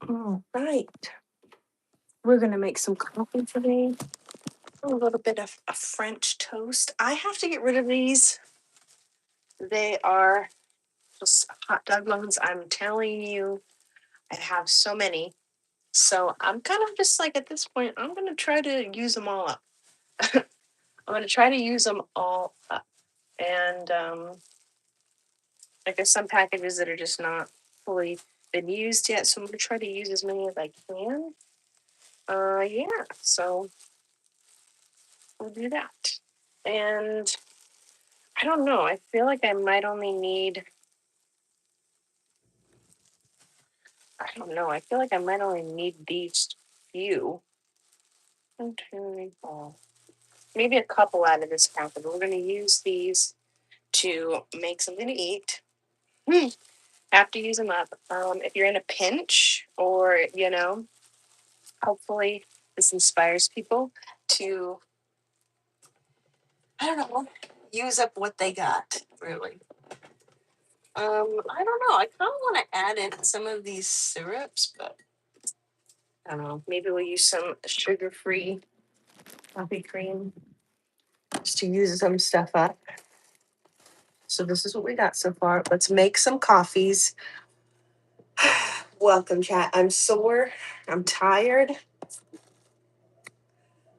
All right. We're going to make some coffee today. A little bit of a French toast. I have to get rid of these. They are just hot dog buns. I'm telling you, I have so many. So I'm kind of just like at this point, I'm going to try to use them all up. I'm going to try to use them all up. And like there's some packages that are just not fully been used yet. So I'm going to try to use as many as I can. Yeah, so we'll do that. And I don't know. I feel like I might only need, I don't know. I feel like I might only need these few. One, two, three, four. Maybe a couple out of this packet. We're going to use these to make something to eat. Have to use them up. If you're in a pinch or, hopefully this inspires people to, I don't know, use up what they got, really. I don't know. I kind of want to add in some of these syrups, but I don't know. Maybe we'll use some sugar-free coffee cream just to use some stuff up. So this is what we got so far. Let's make some coffees. Welcome, chat. I'm sore. I'm tired.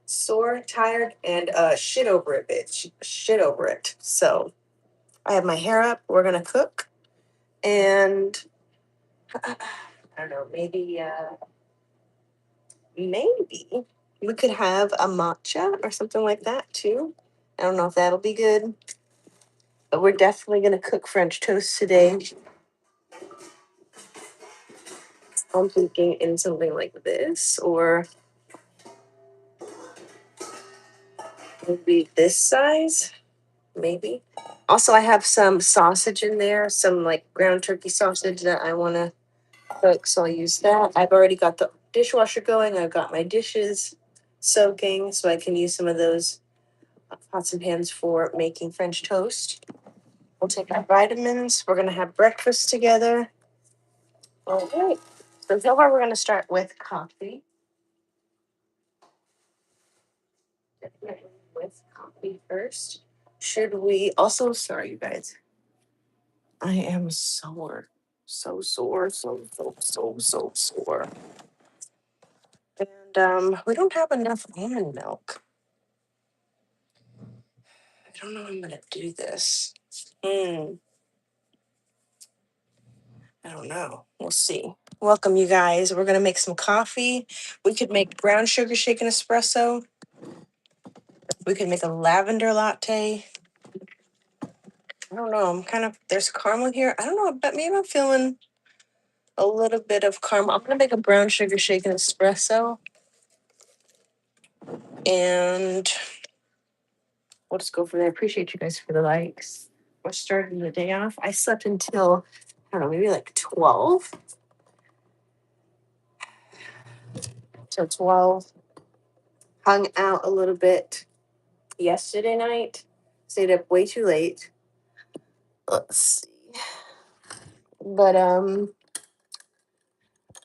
Sore, tired, and shit over it, bitch. Shit over it. So I have my hair up. We're gonna cook, and I don't know. Maybe we could have a matcha or something like that too. I don't know if that'll be good, but we're definitely gonna cook French toast today. I'm thinking in something like this, or maybe this size, maybe. Also, I have some sausage in there, some like ground turkey sausage that I want to cook, so I'll use that. I've already got the dishwasher going. I've got my dishes soaking, so I can use some of those pots and pans for making French toast. We'll take our vitamins. We're gonna have breakfast together. All right. So far, we're gonna start with coffee. Definitely with coffee first. Should we also, sorry, you guys, I am sore. So sore, so sore. And we don't have enough almond milk. I don't know how I'm gonna do this. I don't know. We'll see. Welcome, you guys. We're gonna make some coffee. We could make brown sugar shaken espresso. We could make a lavender latte. I don't know. I'm kind of, there's caramel here. I don't know, but maybe I'm feeling a little bit of caramel. I'm gonna make a brown sugar shaken espresso. And we'll just go from there. I appreciate you guys for the likes. We're starting the day off. I slept until, I don't know, maybe like 12. Till 12. Hung out a little bit yesterday night. Stayed up way too late. Let's see. But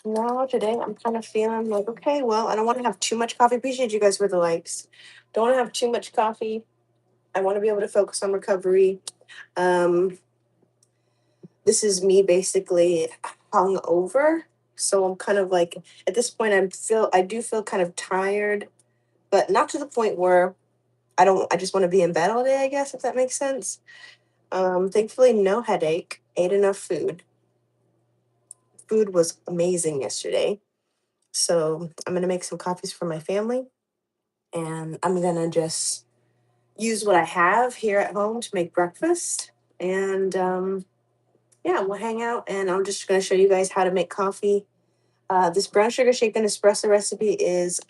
now today I'm kind of feeling like, okay, well, I don't want to have too much coffee. Appreciate you guys for the likes. Don't want to have too much coffee. I want to be able to focus on recovery. This is me basically hung over. So I'm kind of like at this point I do feel kind of tired, but not to the point where I just want to be in bed all day, I guess, if that makes sense. Thankfully no headache, ate enough food. Food was amazing yesterday. So I'm gonna make some coffees for my family, and I'm gonna just use what I have here at home to make breakfast. And yeah, we'll hang out, and I'm just gonna show you guys how to make coffee. This brown sugar shaken espresso recipe is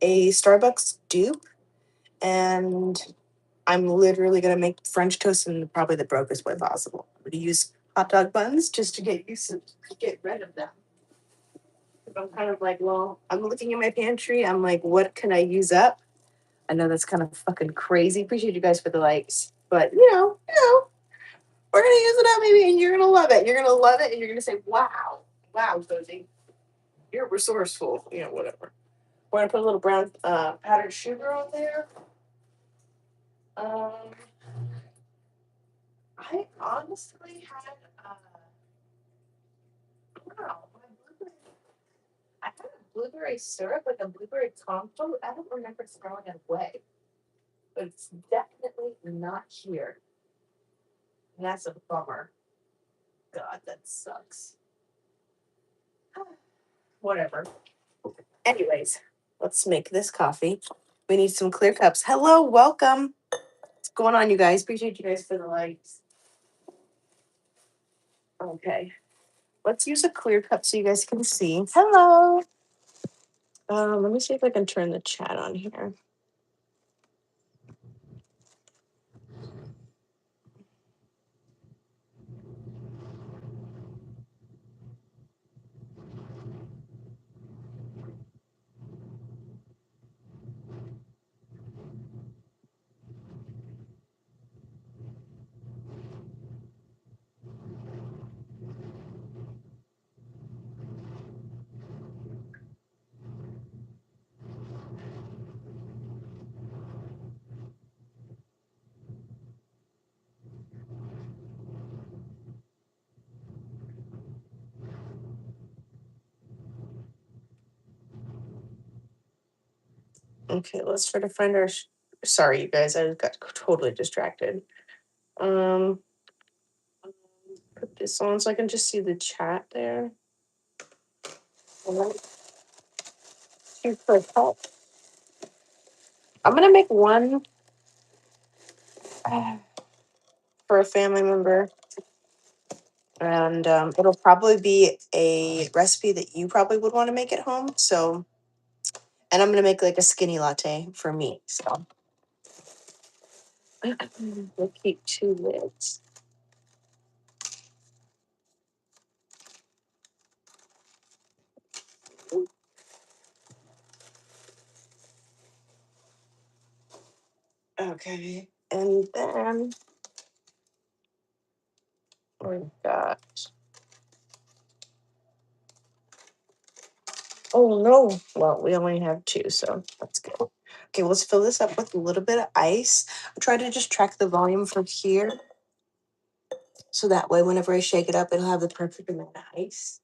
a Starbucks dupe, and I'm literally gonna make French toast in probably the brokest way possible. I'm gonna use hot dog buns just to get rid of them. I'm kind of like, well, I'm looking in my pantry. I'm like, what can I use up? I know that's kind of fucking crazy. Appreciate you guys for the likes, but we're gonna use it up, maybe, and you're gonna love it. You're gonna love it, and you're gonna say, "Wow, wow, Cozy, You're resourceful. Yeah, whatever. We're gonna put a little brown powdered sugar on there. Um, I honestly had wow, I had a blueberry syrup, like a blueberry compote. I don't remember throwing it away, but it's definitely not here. And that's a bummer. God, that sucks. Whatever. Anyways, let's make this coffee. We need some clear cups. Hello, welcome. What's going on, you guys? Appreciate you guys for the likes. Okay. Let's use a clear cup so you guys can see. Hello. Let me see if I can turn the chat on here. Okay, let's try to find our. Sorry, you guys, I got totally distracted. Um, put this on so I can just see the chat there. For help. I'm gonna make one for a family member, and it'll probably be a recipe that you probably would want to make at home. So, and I'm gonna make like a skinny latte for me. So, we'll keep two lids. Okay, and then we've got. Oh no! Well, we only have two, so that's good. Okay, let's fill this up with a little bit of ice. I'll try to just track the volume from here, so that way, whenever I shake it up, it'll have the perfect amount of ice.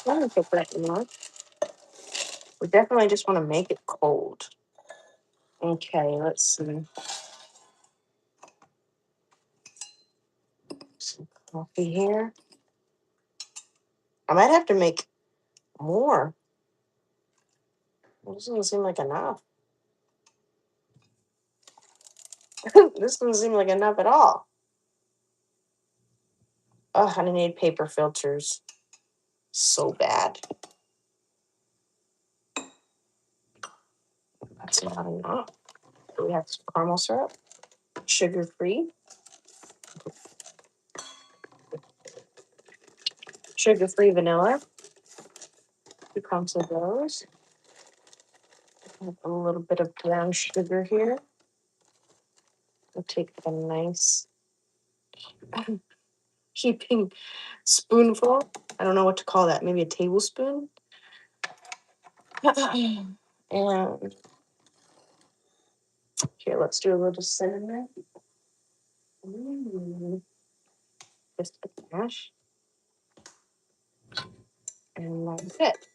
I don't put that much. We definitely just want to make it cold. Okay, let's see. Some coffee here. I might have to make more. It doesn't seem like enough. This doesn't seem like enough at all. Oh, I need paper filters. So bad. That's not enough. We have some caramel syrup, sugar-free. Sugar-free vanilla. 2 cups of those. A little bit of brown sugar here. We'll take a nice heaping spoonful. I don't know what to call that. Maybe a tablespoon. And here, let's do a little cinnamon. Just a dash. And that's it.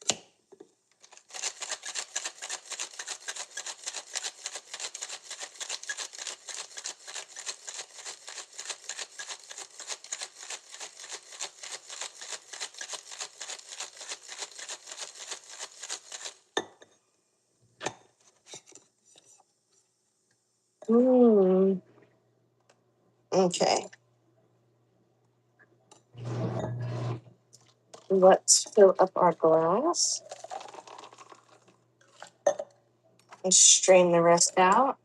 Okay. Let's fill up our glass and strain the rest out.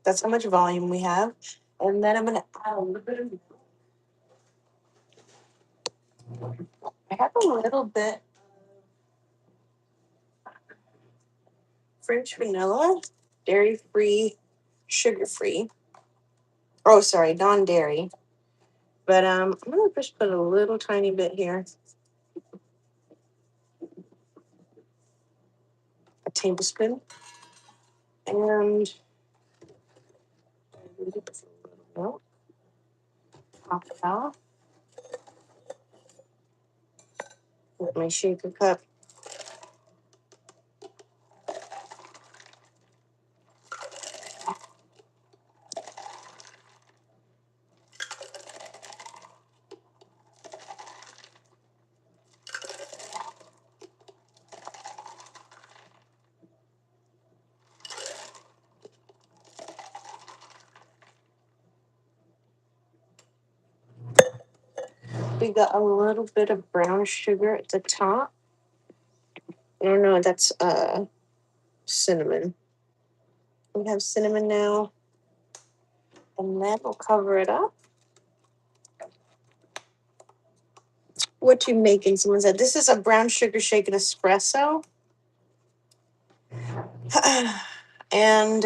That's how much volume we have. And then I'm gonna add a little bit of, I have a little bit French vanilla, dairy free, sugar free. Oh, sorry, non dairy. But I'm gonna just put a little tiny bit here, a tablespoon, and milk. Top it out with my shaker cup. We got a little bit of brown sugar at the top. I don't know, that's cinnamon. We have cinnamon now, and then we'll cover it up. What you making? Someone said this is a brown sugar shaken espresso. And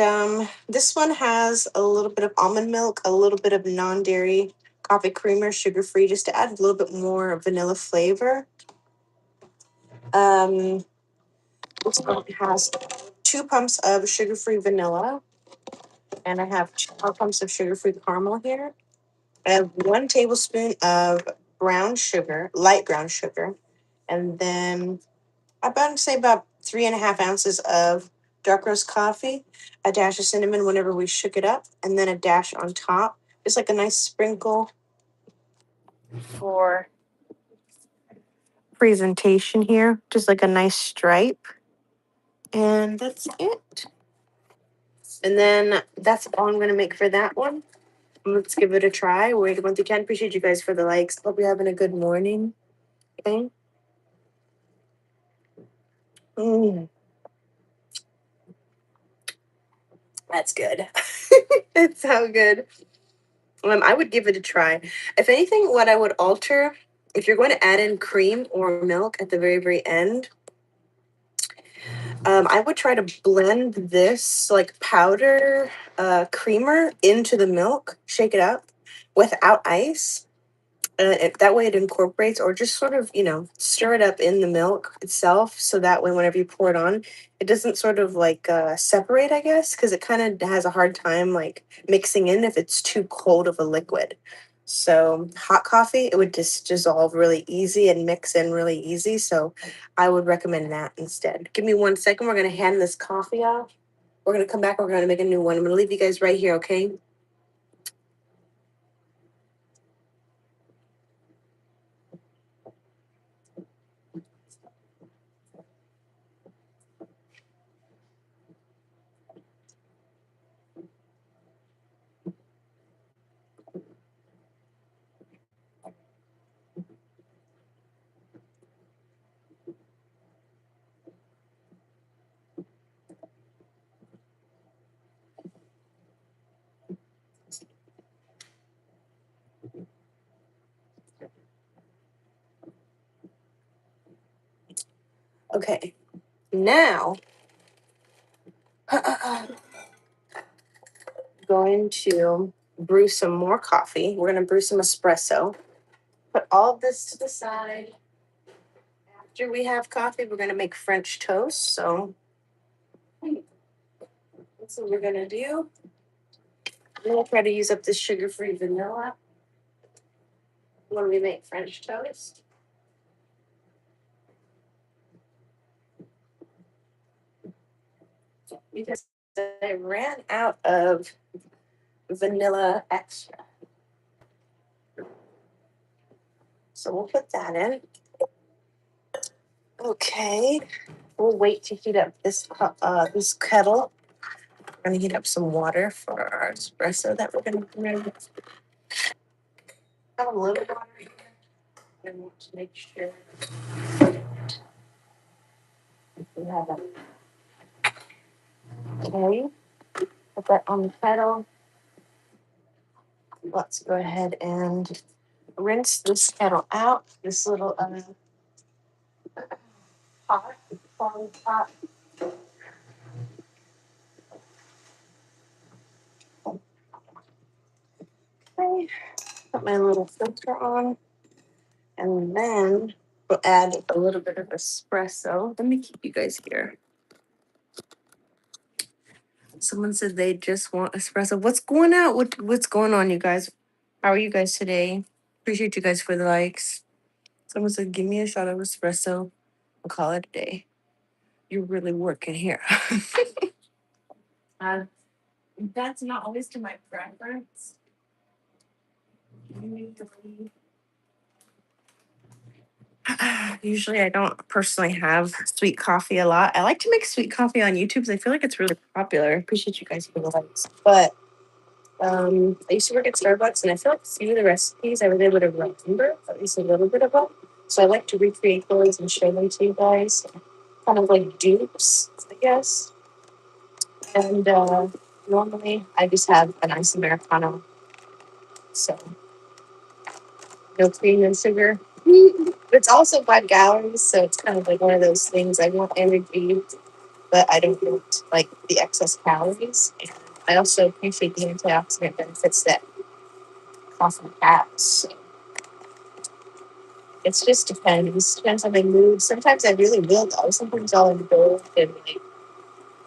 this one has a little bit of almond milk, a little bit of non-dairy coffee creamer, sugar-free, just to add a little bit more vanilla flavor. This one has 2 pumps of sugar-free vanilla, and I have 4 pumps of sugar-free caramel here. I have 1 tablespoon of brown sugar, light brown sugar, and then about say about 3.5 ounces of dark roast coffee, a dash of cinnamon whenever we shook it up, and then a dash on top, just like a nice sprinkle for presentation here, just like a nice stripe. And that's it. And then that's all I'm gonna make for that one. Let's give it a try. Wait 1 through 10. Appreciate you guys for the likes. Hope you're having a good morning. Okay. Mm, that's good. It's so good. I would give it a try. If anything, what I would alter, if you're going to add in cream or milk at the very, very end, I would try to blend this like powder creamer into the milk, shake it up without ice. That way it incorporates, or just sort of, stir it up in the milk itself. So that way, whenever you pour it on, it doesn't sort of like separate, I guess, because it kind of has a hard time like mixing in if it's too cold of a liquid. So hot coffee, it would just dissolve really easy and mix in really easy. So I would recommend that instead. Give me 1 second. We're going to hand this coffee off. We're going to come back. We're going to make a new one. I'm going to leave you guys right here, okay? Okay. Now, going to brew some more coffee. We're going to brew some espresso. Put all of this to the side. After we have coffee, we're going to make French toast. So that's what we're going to do. I'm going to try to use up this sugar-free vanilla when we make French toast. Because I ran out of vanilla extra. So we'll put that in. Okay. We'll wait to heat up this kettle. We're gonna heat up some water for our espresso that we're gonna make. Have a little water here. I want to make sure we have that. Okay. Put that on the kettle. let's go ahead and rinse this kettle out. This little pot, falling pot. Okay, put my little filter on, and then we'll add a little bit of espresso. Let me keep you guys here. Someone said they just want espresso. What's going out? What's going on, you guys? How are you guys today? Appreciate you guys for the likes. Someone said, give me a shot of espresso. I'll call it a day. You're really working here. uh, that's not always to my preference. Usually, I don't personally have sweet coffee a lot. I like to make sweet coffee on YouTube because I feel like it's really popular. I appreciate you guys for the likes. But I used to work at Starbucks, and I feel like a few of the recipes I was able to remember, at least a little bit of them. So I like to recreate those and show them to you guys, kind of like dupes, I guess. And normally, I just have a nice Americano, so no cream and sugar. It's also 5 calories, so it's kind of like one of those things. I want energy, but I don't want like the excess calories. And I also appreciate the antioxidant benefits that coffee has. So it just depends. Depends on my mood. Sometimes I really will though. Sometimes I'll indulge and like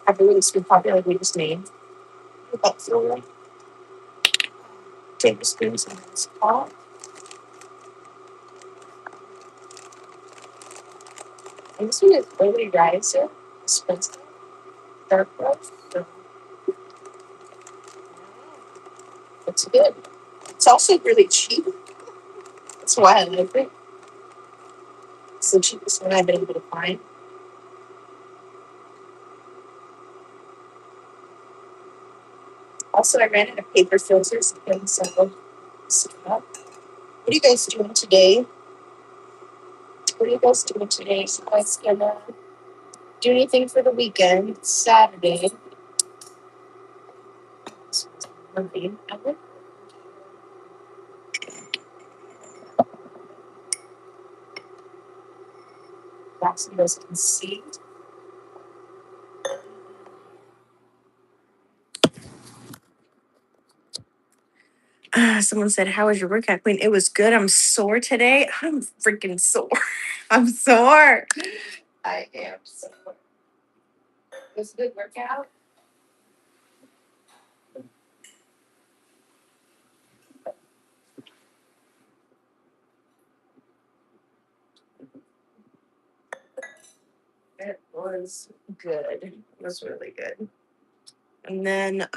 have a really sweet coffee like we just made. About 4 tablespoons of this pot. And this one is early riser, espresso, dark roast. So it's good. It's also really cheap. That's why I like it. It's the cheapest one I've been able to find. Also, I ran out of paper filters and so what are you guys doing today? What are you guys doing today? So you guys gonna do anything for the weekend? It's Saturday. Monday. That's what you guys can see. Someone said, how was your workout, Queen? It was good. I'm sore today. I'm freaking sore. I'm sore. I am sore. It was a good workout. It was good. It was really good. And then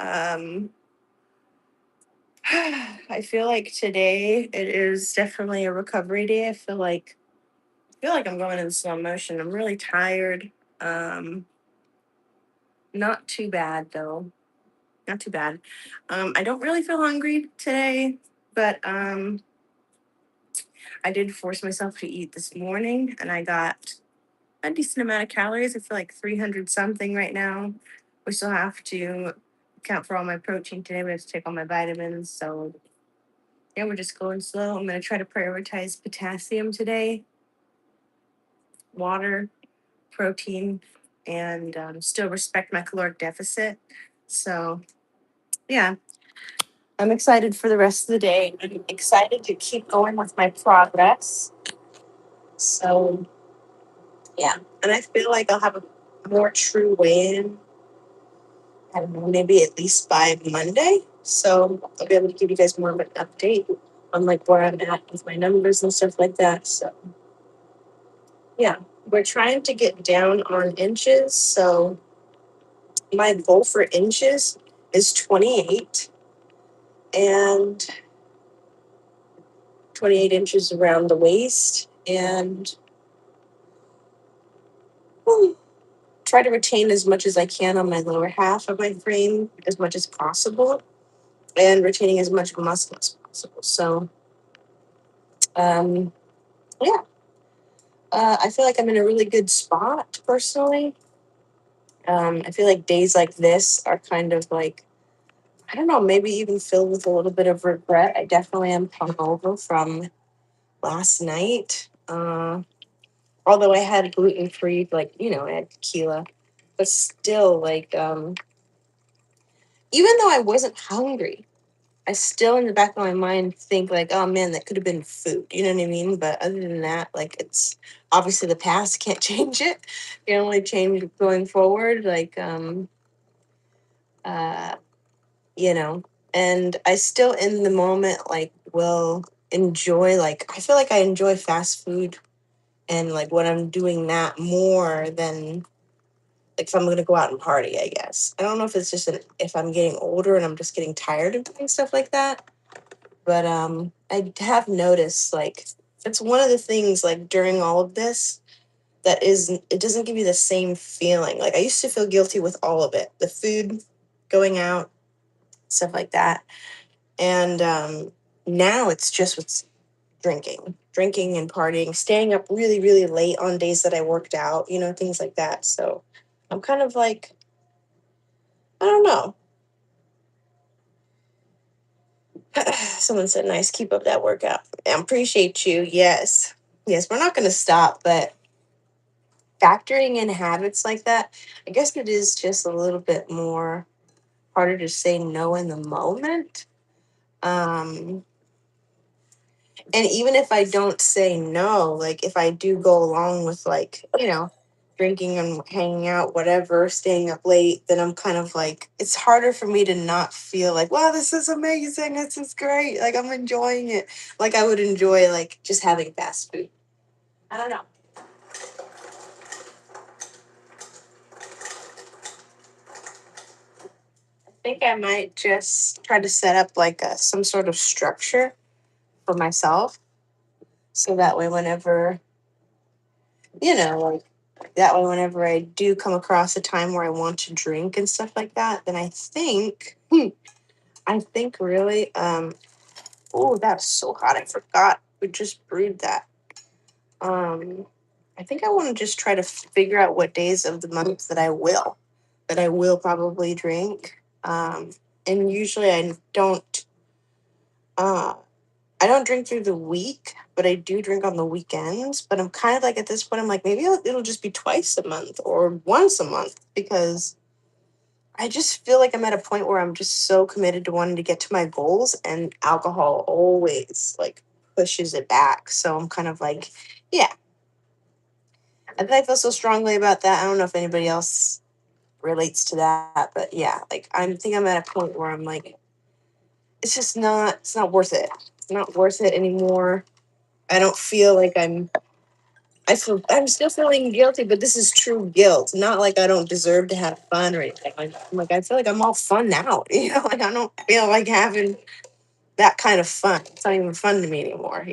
I feel like today it is definitely a recovery day. I feel like I'm going in slow motion. I'm really tired. Um Not too bad though. Not too bad. I don't really feel hungry today, but I did force myself to eat this morning and I got a decent amount of calories. I feel like 300 something right now. We still have to account for all my protein today. We have to take all my vitamins. So, yeah, we're just going slow. I'm going to try to prioritize potassium today, water, protein, and still respect my caloric deficit. So, yeah, I'm excited for the rest of the day. I'm excited to keep going with my progress. So, yeah, and I feel like I'll have a more true weigh in, I don't know, maybe at least by Monday. So I'll be able to give you guys more of an update on like where I'm at with my numbers and stuff like that. So yeah, we're trying to get down on inches. So my goal for inches is 28 and 28 inches around the waist and try to retain as much as I can on my lower half of my frame as much as possible and retaining as much muscle as possible. So um, yeah, I feel like I'm in a really good spot personally. I feel like days like this are kind of like I don't know, maybe even filled with a little bit of regret. I definitely am hungover from last night. Although I had gluten free, like, I had tequila, but still, like, even though I wasn't hungry, I still in the back of my mind think like, oh man, that could have been food. You know what I mean? But other than that, like, it's obviously the past, can't change it. You can only change going forward. Like, uh, you know, and I still in the moment like will enjoy, like, I feel like I enjoy fast food and like when I'm doing that more than like if I'm gonna go out and party, I guess. I don't know if it's just if I'm getting older and I'm just getting tired of doing stuff like that. But I have noticed like it's one of the things like during all of this that is it doesn't give you the same feeling. Like I used to feel guilty with all of it. The food, going out, stuff like that. And now it's just with drinking and partying, staying up really, really late on days that I worked out, things like that. So I'm kind of like, I don't know. Someone said, nice, keep up that workout. I appreciate you. Yes. Yes, we're not going to stop, but factoring in habits like that, I guess it is just a little bit more harder to say no in the moment. Um, and even if I don't say no, like if I do go along with like, drinking and hanging out, whatever, staying up late, then I'm kind of like it's harder for me to not feel like, wow, this is amazing, this is great, like I'm enjoying it, like I would enjoy like just having fast food. I don't know. I think I might just try to set up like some sort of structure for myself so that way whenever like that way whenever I do come across a time where I want to drink and stuff like that, then I think really oh, that's so hot, I forgot we just brewed that. um I think I want to just try to figure out what days of the month that I will probably drink. And usually uh I don't drink through the week, but I do drink on the weekends. But I'm kind of like at this point, I'm like, maybe it'll just be twice a month or once a month because I just feel like I'm at a point where I'm just so committed to wanting to get to my goals, and alcohol always like pushes it back. So I'm kind of like, yeah, I think I feel so strongly about that. I don't know if anybody else relates to that, but yeah, like think I'm at a point where I'm like, it's not worth it. It's not worth it anymore. I don't feel like I'm still feeling guilty, but this is true guilt. Not like I don't deserve to have fun or anything. Like I feel like I'm all fun now. Like I don't feel like having that kind of fun. It's not even fun to me anymore,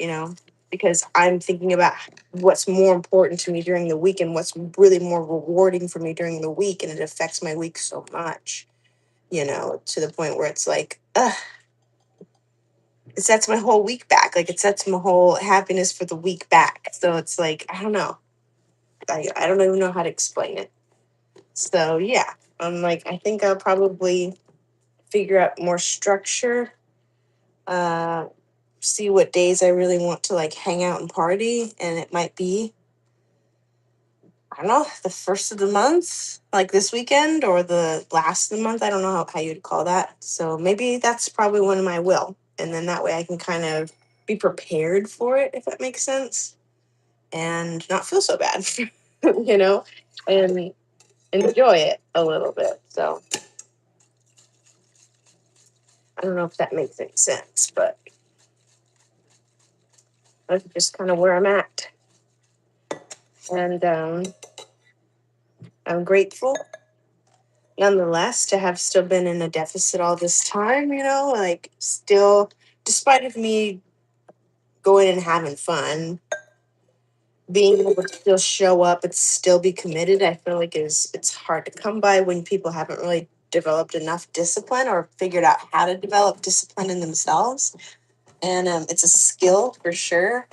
because I'm thinking about what's more important to me during the week and what's really more rewarding for me during the week. And it affects my week so much, to the point where it's like, it sets my whole week back. Like it sets my whole happiness for the week back. So it's like, I don't know. I don't even know how to explain it. So yeah, I'm like, I think I'll probably figure out more structure, uh, see what days I really want to like hang out and party. And it might be, I don't know, the first of the month, like this weekend, or the last of the month. I don't know how you'd call that. So maybe that's probably when I will. And then that way I can kind of be prepared for it, if that makes sense, and not feel so bad, you know, and enjoy it a little bit. So I don't know if that makes any sense, but that's just kind of where I'm at. And I'm grateful nonetheless to have still been in a deficit all this time, like still, despite of me going and having fun, being able to still show up and still be committed, I feel like it's hard to come by when people haven't really developed enough discipline or figured out how to develop discipline in themselves. And it's a skill for sure.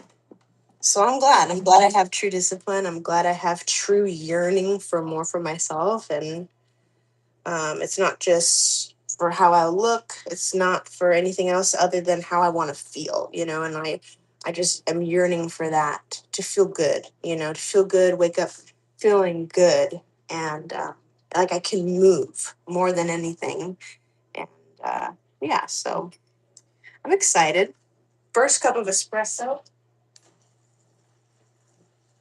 So I'm glad. I'm glad I have true discipline. I'm glad I have true yearning for more for myself. And it's not just for how I look. It's not for anything else other than how I want to feel, and I just am yearning for that, to feel good, to feel good, wake up feeling good, and like I can move more than anything. And yeah, so I'm excited. First cup of espresso.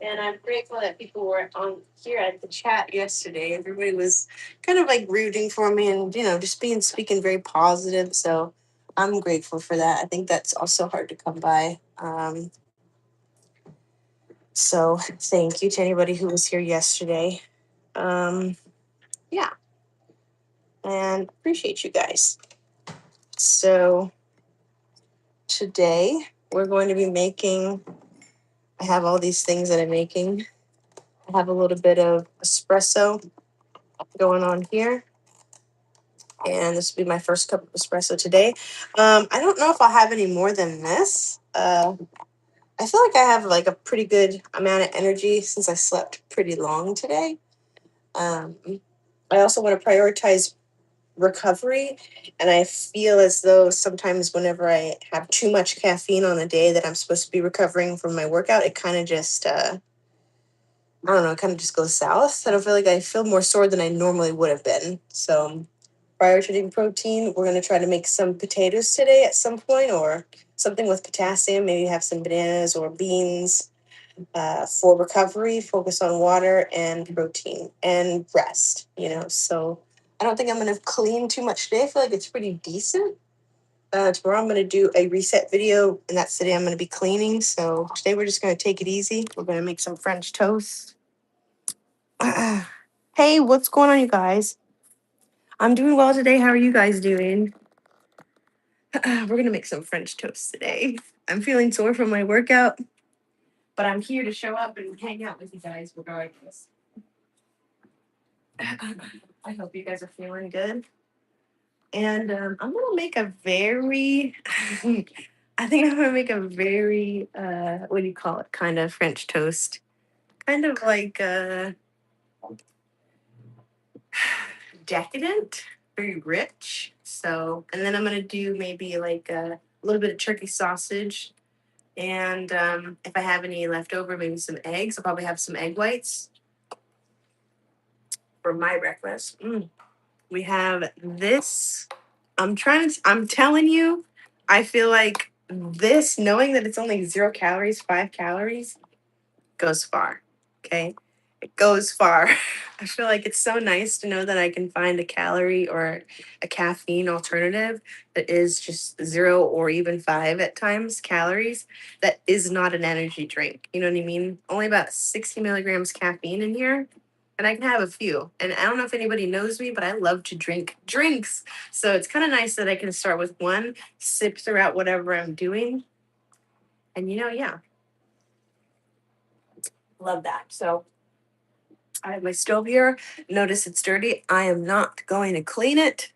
And I'm grateful that people were on here at the chat yesterday. Everybody was kind of like rooting for me and, just speaking very positive. So I'm grateful for that. I think that's also hard to come by. So thank you to anybody who was here yesterday. Yeah. And appreciate you guys. So today we're going to be I have all these things that I'm making. I have a little bit of espresso going on here. And this will be my first cup of espresso today. I don't know if I'll have any more than this. I feel like I have like a pretty good amount of energy since I slept pretty long today. Um, I also want to prioritize recovery, and I feel as though sometimes whenever I have too much caffeine on the day that I'm supposed to be recovering from my workout, it kind of just I don't know, it kind of just goes south. I don't feel like I feel more sore than I normally would have been. So prior to eating protein, we're going to try to make some potatoes today at some point, or something with potassium. Maybe have some bananas or beans. For recovery, focus on water and protein and rest, So I don't think I'm going to clean too much today. I feel like it's pretty decent. Tomorrow I'm going to do a reset video, and that's the day I'm going to be cleaning. So today we're just going to take it easy. We're going to make some French toast. Hey, what's going on, you guys? I'm doing well today. How are you guys doing? We're going to make some French toast today. I'm feeling sore from my workout, but I'm here to show up and hang out with you guys regardless. I hope you guys are feeling good. And I'm going to make a very, I think I'm going to make a very, what do you call it, kind of French toast. Kind of like decadent, very rich. So, and then I'm going to do maybe like a little bit of turkey sausage. And if I have any left over, maybe some eggs. I'll probably have some egg whites for my breakfast. We have this. I'm telling you, I feel like this, knowing that it's only 0 calories, 5 calories, goes far. Okay. It goes far. I feel like it's so nice to know that I can find a calorie or a caffeine alternative that is just 0 or even 5 at times calories that is not an energy drink. You know what I mean? Only about 60 milligrams caffeine in here. And I can have a few. And I don't know if anybody knows me, but I love to drink drinks. So it's kind of nice that I can start with one, sip throughout whatever I'm doing. And yeah, love that. So I have my stove here. Notice it's dirty. I am not going to clean it.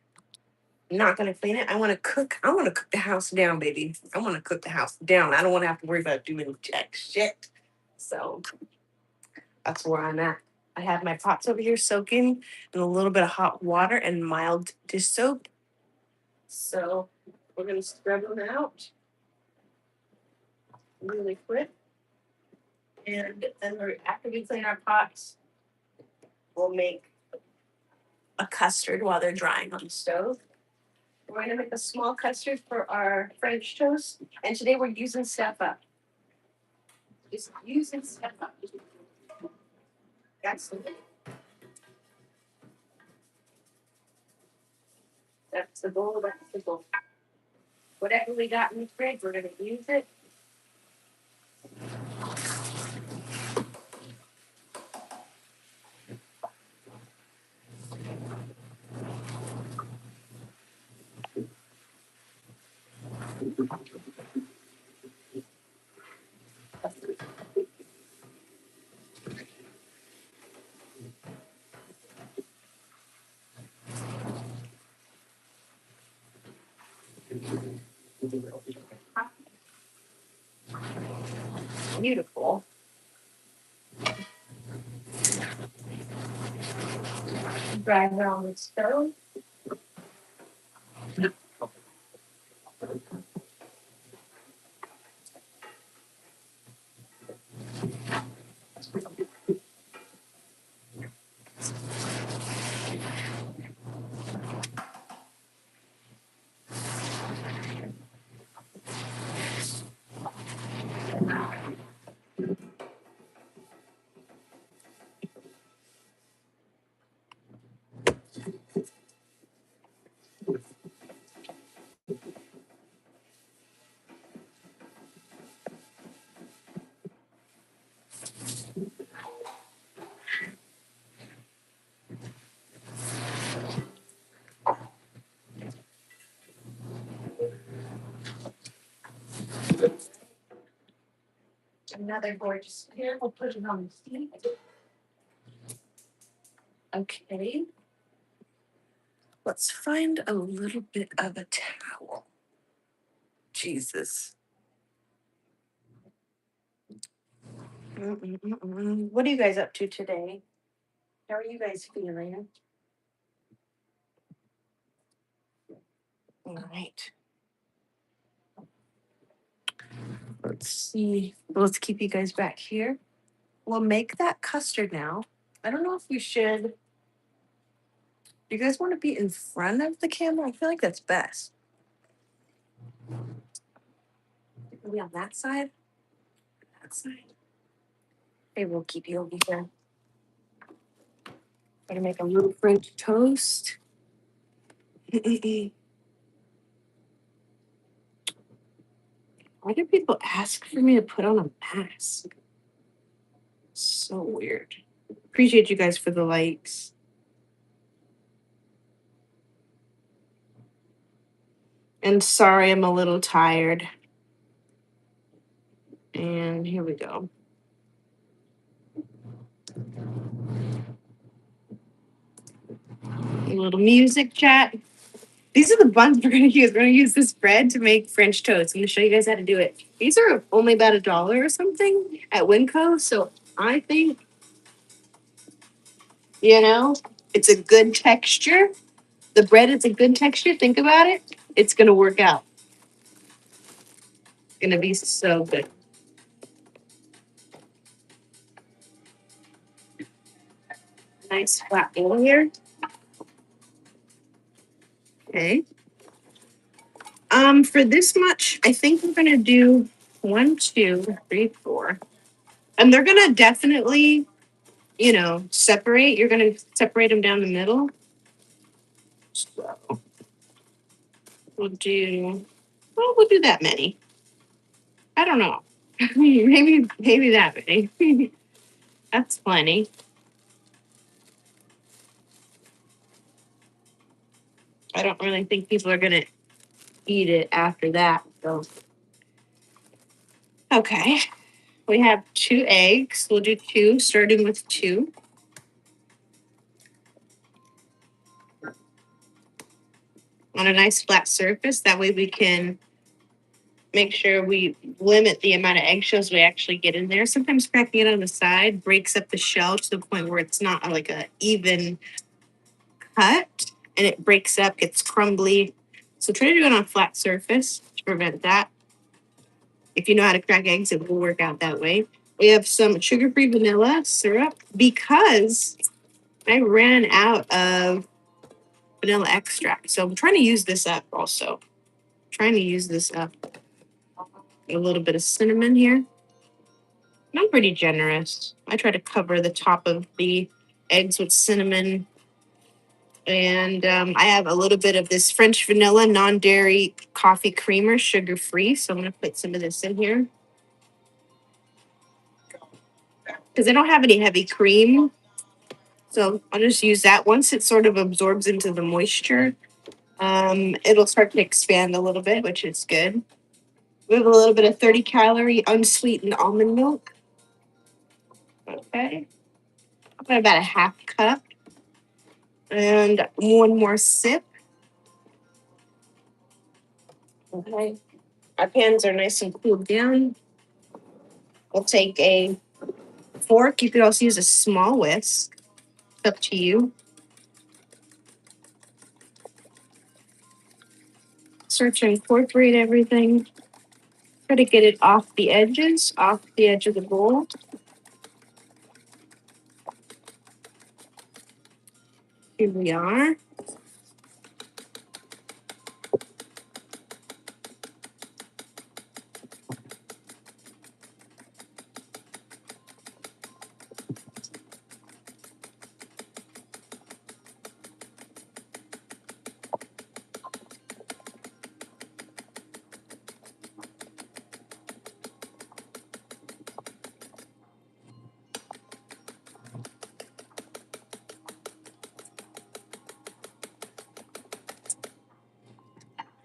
Not going to clean it. I want to cook. I want to cook the house down, baby. I want to cook the house down. I don't want to have to worry about doing jack shit. So that's where I'm at. I have my pots over here soaking in a little bit of hot water and mild dish soap. So we're going to scrub them out really quick. And then after we clean our pots, we'll make a custard while they're drying on the stove. We're going to make a small custard for our French toast. And today we're using Step Up. Just using Step Up. That's the goal. That's the goal. Whatever we got in the fridge, we're going to use it. Beautiful. Dry it on the stove. Another gorgeous pair. We'll put it on the feet. Okay. Let's find a little bit of a towel. Jesus. What are you guys up to today? How are you guys feeling? All right. Let's see. Let's keep you guys back here. We'll make that custard now. I don't know if we should. Do you guys want to be in front of the camera? I feel like that's best. Maybe on that side? That side. Maybe we'll keep you over here. Gonna make a little French toast. Why do people ask for me to put on a mask? So weird. Appreciate you guys for the likes. And sorry, I'm a little tired. And here we go. A little music chat. These are the buns we're going to use. We're going to use this bread to make French toast. I'm going to show you guys how to do it. These are only about $1 or something at Winco. So I think, it's a good texture. The bread is a good texture. Think about it. It's going to work out. It's going to be so good. Nice flat bowl here. Okay. For this much, I think we're gonna do 1, 2, 3, 4. And they're gonna definitely, separate. You're gonna separate them down the middle. So we'll do that many. I don't know. maybe that many. That's plenty. I don't really think people are gonna eat it after that. So okay. We have 2 eggs. We'll do 2, starting with 2. On a nice flat surface. That way we can make sure we limit the amount of eggshells we actually get in there. Sometimes cracking it on the side breaks up the shell to the point where it's not like a even cut and it breaks up, gets crumbly. So try to do it on a flat surface to prevent that. If you know how to crack eggs, it will work out that way. We have some sugar-free vanilla syrup because I ran out of vanilla extract. So I'm trying to use this up also. A little bit of cinnamon here. I'm pretty generous. I try to cover the top of the eggs with cinnamon. And I have a little bit of this French vanilla non-dairy coffee creamer, sugar-free. So I'm going to put some of this in here. Because I don't have any heavy cream. So I'll just use that. Once it sort of absorbs into the moisture, it'll start to expand a little bit, which is good. We have a little bit of 30-calorie unsweetened almond milk. Okay. I'll put about a half cup. And 1 more sip. Okay. Our pans are nice and cooled down. We'll take a fork. You could also use a small whisk. It's up to you. start to incorporate everything. Try to get it off the edges, off the edge of the bowl. Here we are.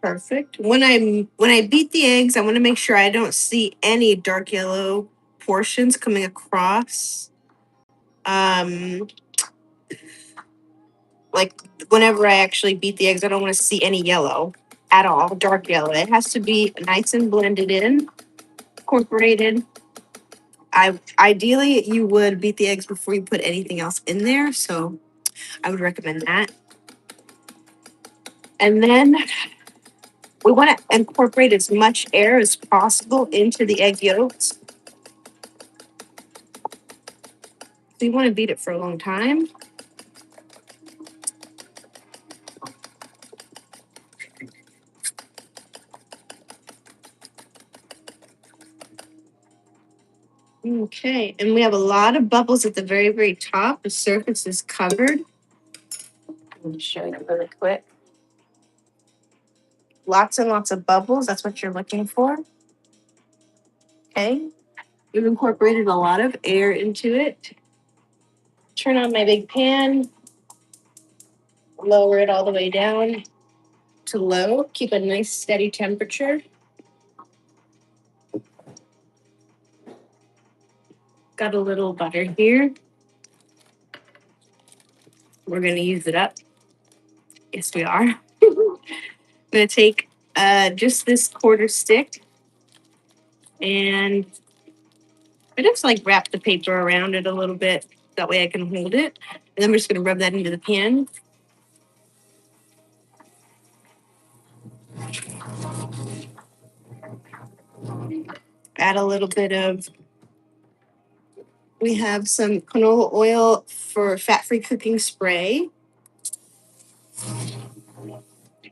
Perfect. When I beat the eggs, I want to make sure I don't see any dark yellow portions coming across. Like whenever I actually beat the eggs, I don't want to see any yellow at all, dark yellow. It has to be nice and blended in, incorporated. I ideally you would beat the eggs before you put anything else in there, so I would recommend that. And then we want to incorporate as much air as possible into the egg yolks. So you want to beat it for a long time. Okay, and we have a lot of bubbles at the very, very top. The surface is covered. Let me show you really quick. Lots and lots of bubbles. That's what you're looking for. Okay, we've incorporated a lot of air into it. Turn on my big pan. Lower it all the way down to low. Keep a nice steady temperature. Got a little butter here. We're going to use it up. Yes, we are. I'm going to take just this quarter stick and I just like wrap the paper around it a little bit. That way I can hold it. And then we're just going to rub that into the pan. Add a little bit of, we have some canola oil for fat-free cooking spray.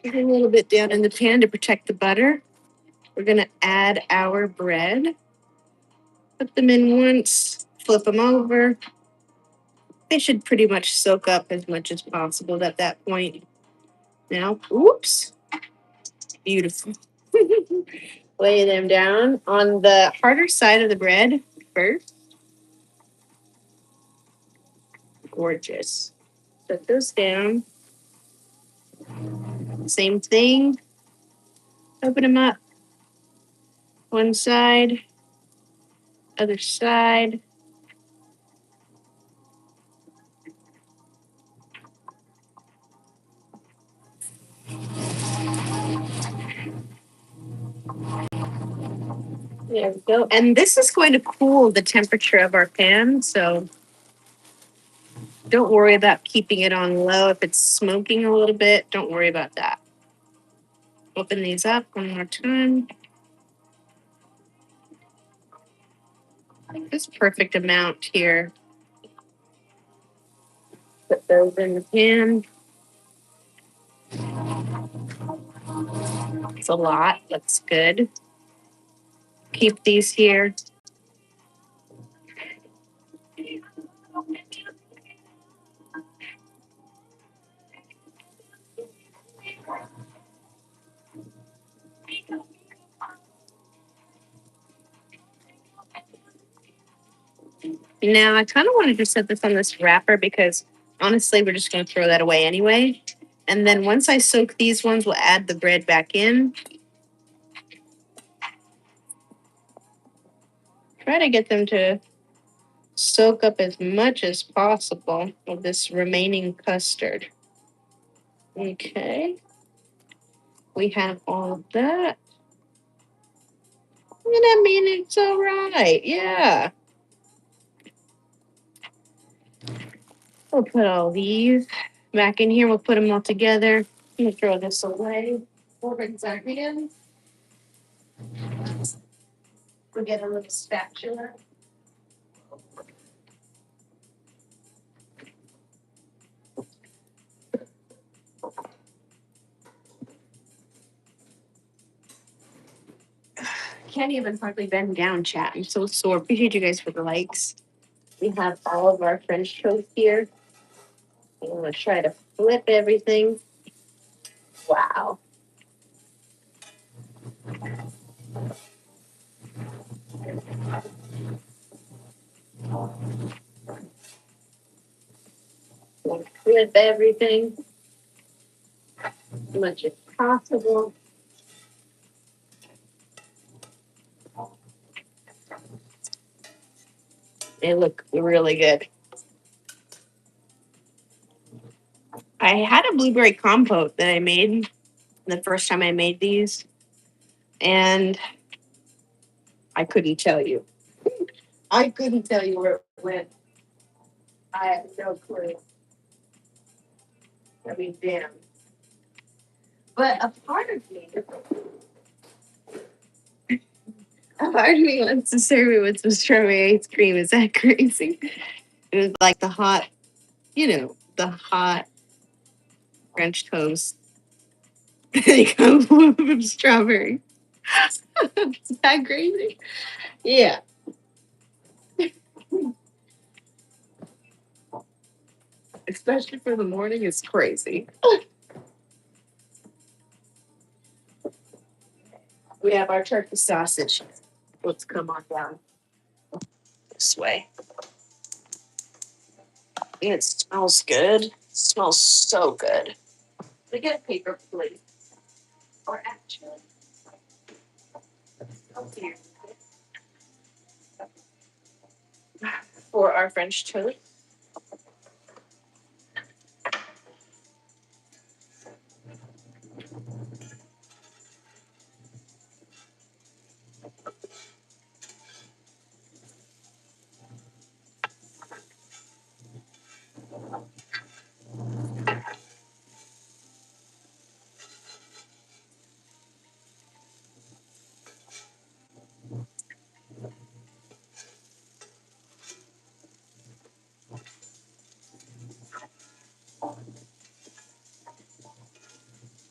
Put a little bit down in the pan to protect the butter. We're going to add our bread. Put them in once, flip them over. They should pretty much soak up as much as possible at that point. Now, oops, beautiful. Lay them down on the harder side of the bread first. Gorgeous. Put those down. Same thing. Open them up. One side, other side. There we go. And this is going to cool the temperature of our pan, so don't worry about keeping it on low. If it's smoking a little bit, don't worry about that. Open these up one more time. This perfect amount here. Put those in the pan. It's a lot. That's good. Keep these here. Now, I kind of wanted to set this on this wrapper because honestly, we're just going to throw that away anyway. And then once I soak these ones, we'll add the bread back in. Try to get them to soak up as much as possible of this remaining custard. Okay. We have all of that. And I mean, it's all right. Yeah. We'll put all these back in here. We'll put them all together. I'm going to throw this away. onions. We get a little spatula. Can't even hardly bend down, chat. I'm so sore. Appreciate you guys for the likes. We have all of our French toast here. I'm gonna try to flip everything. Wow. Flip everything as much as possible. They look really good. I had a blueberry compote that I made the first time I made these, and I couldn't tell you. I couldn't tell you where it went. I have no clue. I mean, damn. But a part of me wants to serve it with some strawberry ice cream. Is that crazy? It was like the hot, the hot French toast. They come with strawberry. Is that crazy? Yeah. Especially for the morning, it's crazy. We have our turkey sausage. Let's come on down this way. And it smells good. It smells so good. We get a paper plate. Or actually, oh here. For our French toast.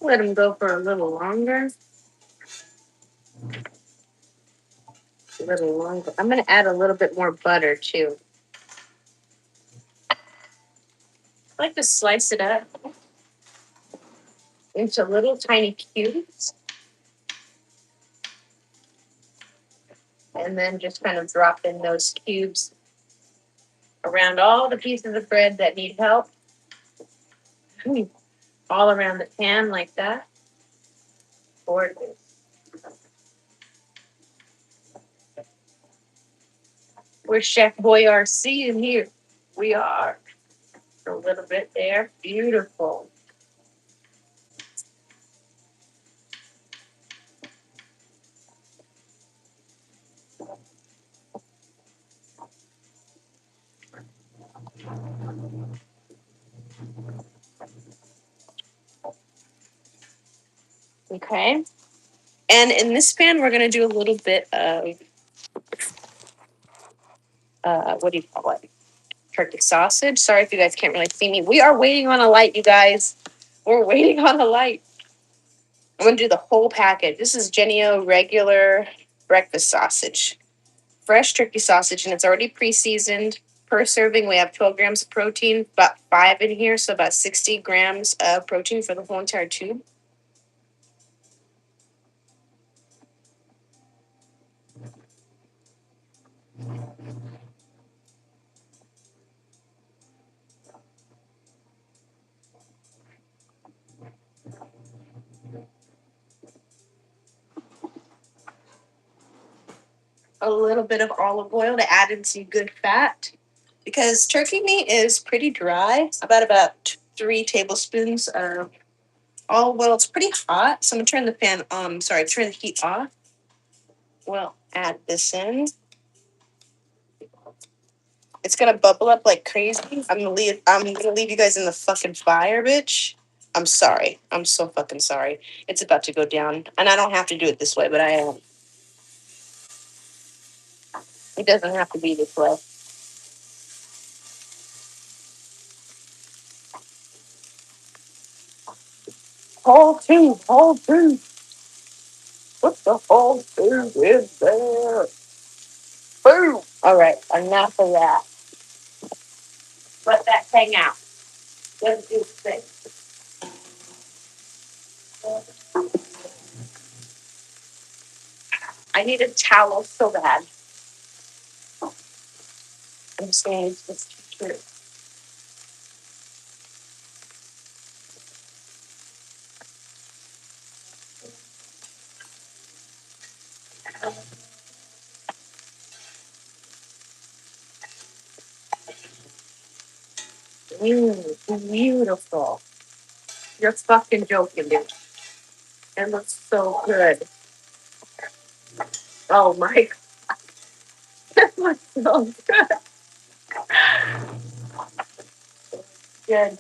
Let them go for a little longer. A little longer. I'm going to add a little bit more butter too. I like to slice it up into little tiny cubes. And then just kind of drop in those cubes around all the pieces of bread that need help. All around the pan like that. Gorgeous. We're Chef Boyardee in here. We are. A little bit there. Beautiful. Okay. And in this pan, we're going to do a little bit of, what do you call it? Turkey sausage. Sorry if you guys can't really see me. We are waiting on a light, you guys. We're waiting on a light. I'm going to do the whole package. This is Jennie-O regular breakfast sausage. Fresh turkey sausage, and it's already pre-seasoned. Per serving, we have 12 grams of protein, about 5 in here, so about 60 grams of protein for the whole entire tube. A little bit of olive oil to add in some good fat, because turkey meat is pretty dry. About 3 tablespoons of olive oil. It's pretty hot, so I'm gonna turn the turn the heat off. We'll add this in. It's gonna bubble up like crazy. I'm gonna leave you guys in the fucking fire, bitch. I'm sorry. I'm so fucking sorry. It's about to go down. And I don't have to do it this way, but I am. It doesn't have to be this way. Whole tooth, whole tooth. Put the whole tooth in there. Boom. All right, enough of that. Let that hang out. Let's do the thing. I need a towel so bad. I'm just going to use this t-shirt. Beautiful. You're fucking joking, dude. It looks so good. Oh my god. It looks so good. Good.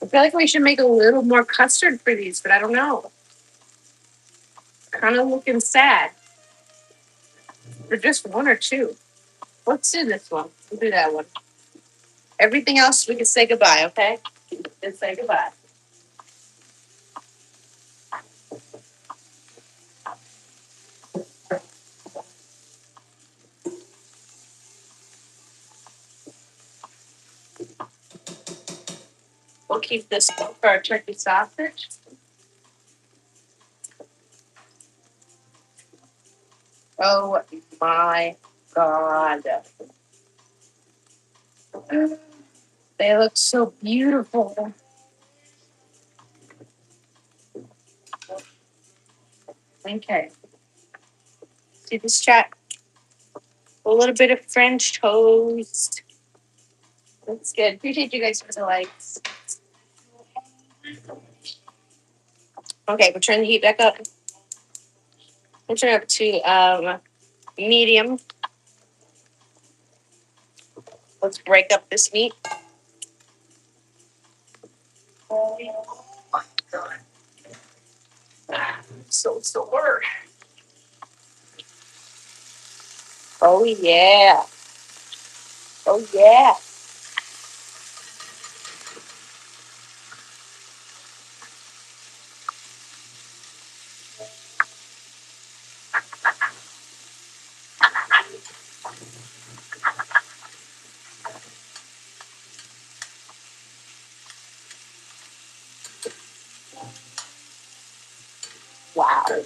I feel like we should make a little more custard for these, but I don't know. Kind of looking sad. Or just one or two. Let's do this one. We'll do that one. Everything else we can say goodbye, okay? Just say goodbye. We'll keep this for our turkey sausage. Oh my god. They look so beautiful. Okay. See this chat? A little bit of French toast. That's good. Appreciate you guys for the likes. Okay, we'll turn the heat back up. We'll turn it up to medium. Let's break up this meat. Oh my god. So sore. Oh yeah. Oh yeah. Wow. A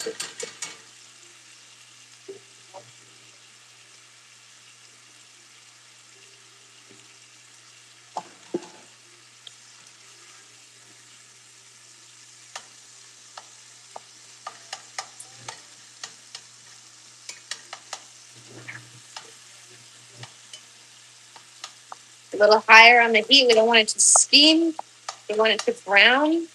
little higher on the heat. We don't want it to steam. We want it to brown.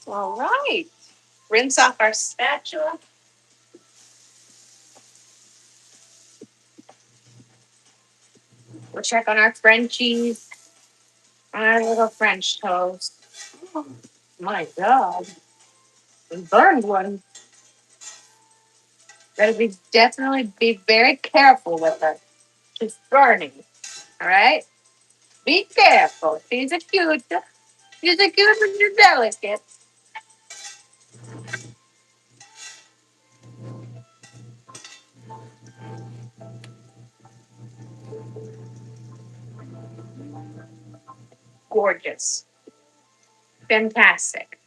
All right. Rinse off our spatula. We'll check on our Frenchies, on our little French toast. Oh my God. We burned one. Gotta be definitely be very careful with her. She's burning. All right? Be careful. She's a cute. She's a cute and she's delicate. Gorgeous. Fantastic.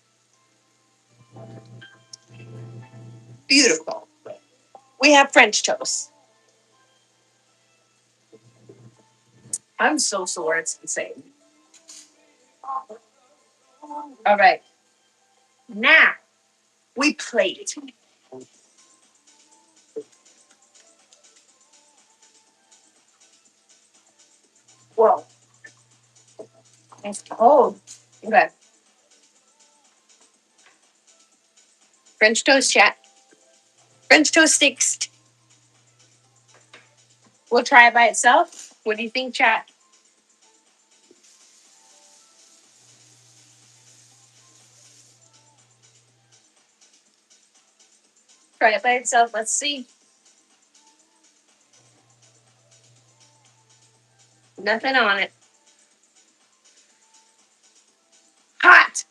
Beautiful. We have French toast. I'm so sore, it's insane. All right. Now we plate. Whoa. It's cold. Okay. French toast chat. French toast sticks. We'll try it by itself. What do you think, chat? Try it by itself. Let's see. Nothing on it. Hot.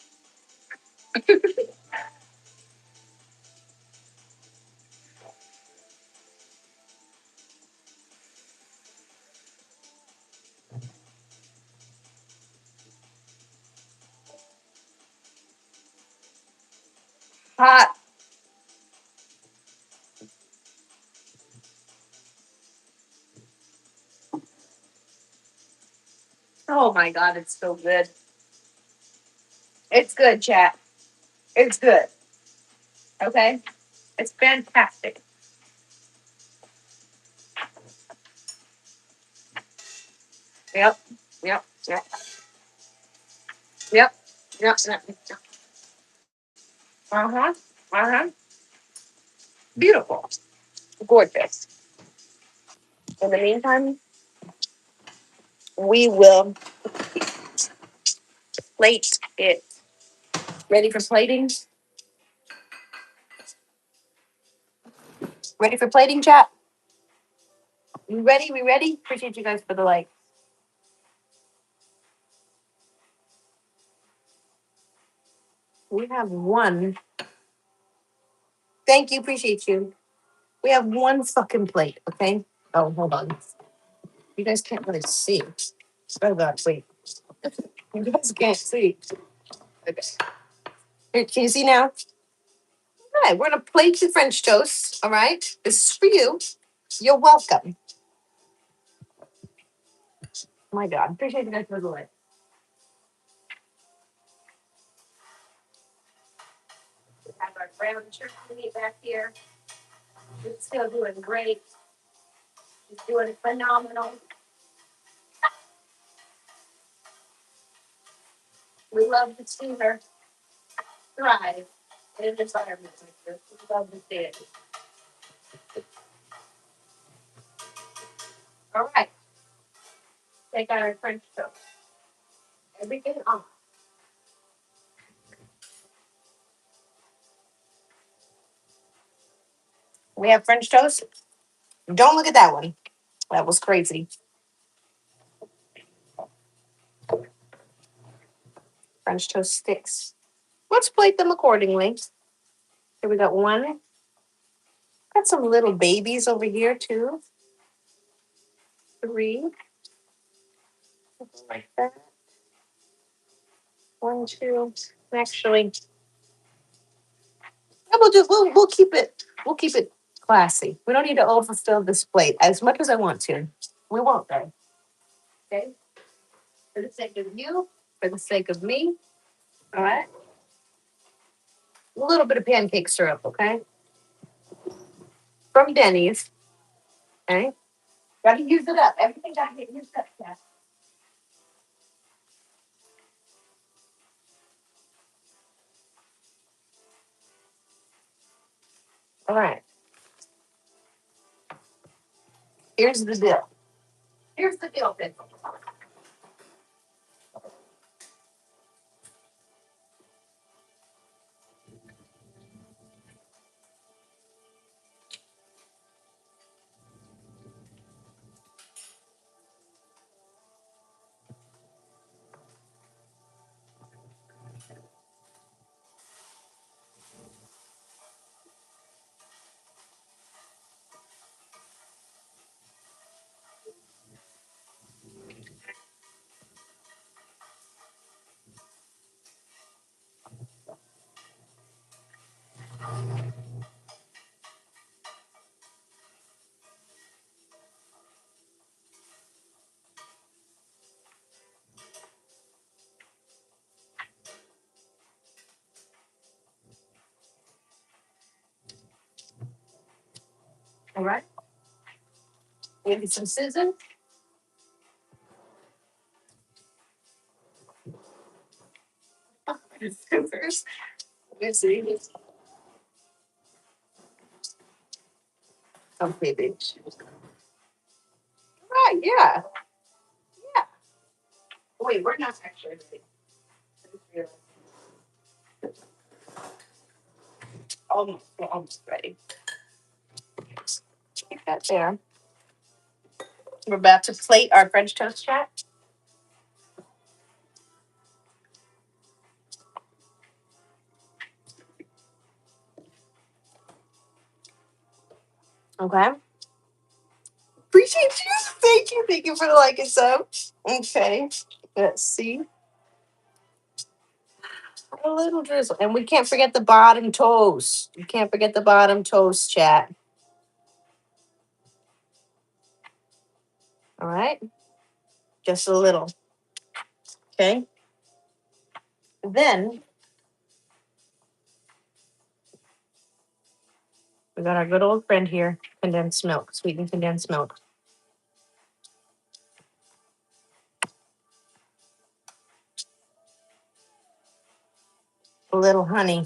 Hot. Oh my God, it's so good. It's good, chat. It's good. Okay? It's fantastic. Yep. Yep. Yep. Yep. Yep. Yep. Yep. Uh-huh. Uh-huh. Beautiful. Gorgeous. In the meantime, we will plate it. Ready for plating? Ready for plating, chat? You ready? We ready? Appreciate you guys for the like. We have one. Thank you. Appreciate you. We have one fucking plate, okay? Oh, hold on. You guys can't really see. Oh, God, wait. You guys can't see. Okay. Here, can you see now? All right, we're going to plate the French toast, all right? This is for you. You're welcome. Oh, my God. Appreciate you guys for the like. We have our brown turkey back here. It's still doing great. She's doing phenomenal. We love to see her thrive in an environment like this. We love to see it. All right, take out our French toast. Everything on. We have French toast. Don't look at that one. That was crazy. French toast sticks. Let's plate them accordingly. Here we got one. Got some little babies over here too. Three. Like that. One, two. Actually, we'll keep it classy. We don't need to overfill this plate as much as I want to. We won't though. Okay. For the sake of you, for the sake of me. All right. A little bit of pancake syrup, okay? From Denny's. Okay. Gotta use it up. Everything gotta get used up, yeah. All right. Here's the deal. Here's the deal, Ben. All right. Maybe some scissors. Scissors. Let's see. Okay, bitch. Right, yeah. Yeah. Wait, we're not actually ready. Almost ready. Keep that there. We're about to plate our French toast, chat. Okay. Appreciate you. Thank you. Thank you for the like and sub. Okay. Let's see. A little drizzle. And we can't forget the bottom toast. You can't forget the bottom toast, chat. All right. Just a little. Okay. Then we got our good old friend here, condensed milk, sweetened condensed milk. A little honey.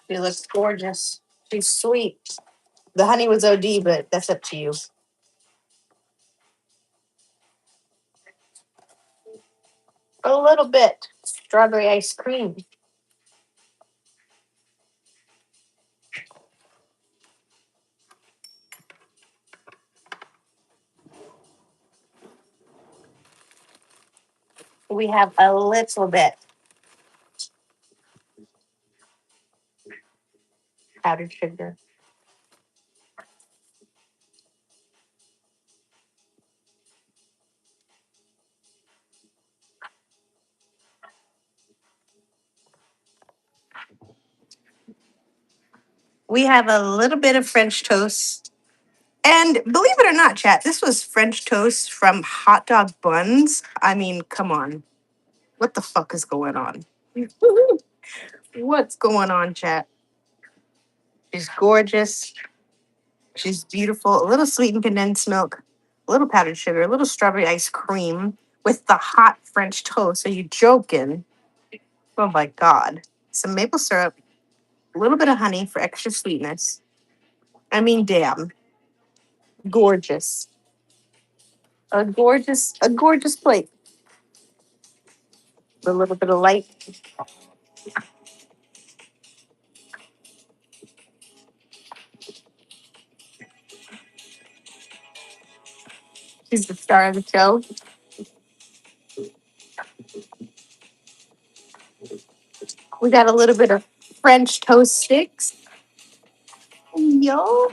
She looks gorgeous. She's sweet. The honey was OD, but that's up to you. A little bit. Strawberry ice cream. We have a little bit powdered sugar. We have a little bit of French toast. And believe it or not, chat, this was French toast from hot dog buns. I mean, come on. What the fuck is going on? What's going on, chat? She's gorgeous. She's beautiful. A little sweetened condensed milk, a little powdered sugar, a little strawberry ice cream with the hot French toast. Are you joking? Oh my God. Some maple syrup, a little bit of honey for extra sweetness. I mean, damn. Gorgeous. A gorgeous plate. A little bit of light. She's the star of the show. We got a little bit of French toast sticks. Yo.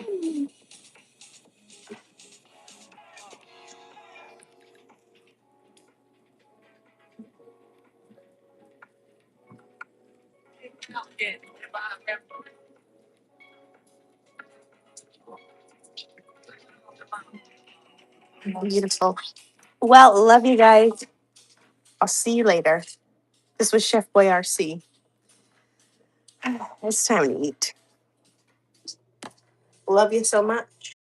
Beautiful. Well, love you guys. I'll see you later. This was Chef Boy RC. It's time to eat. Love you so much.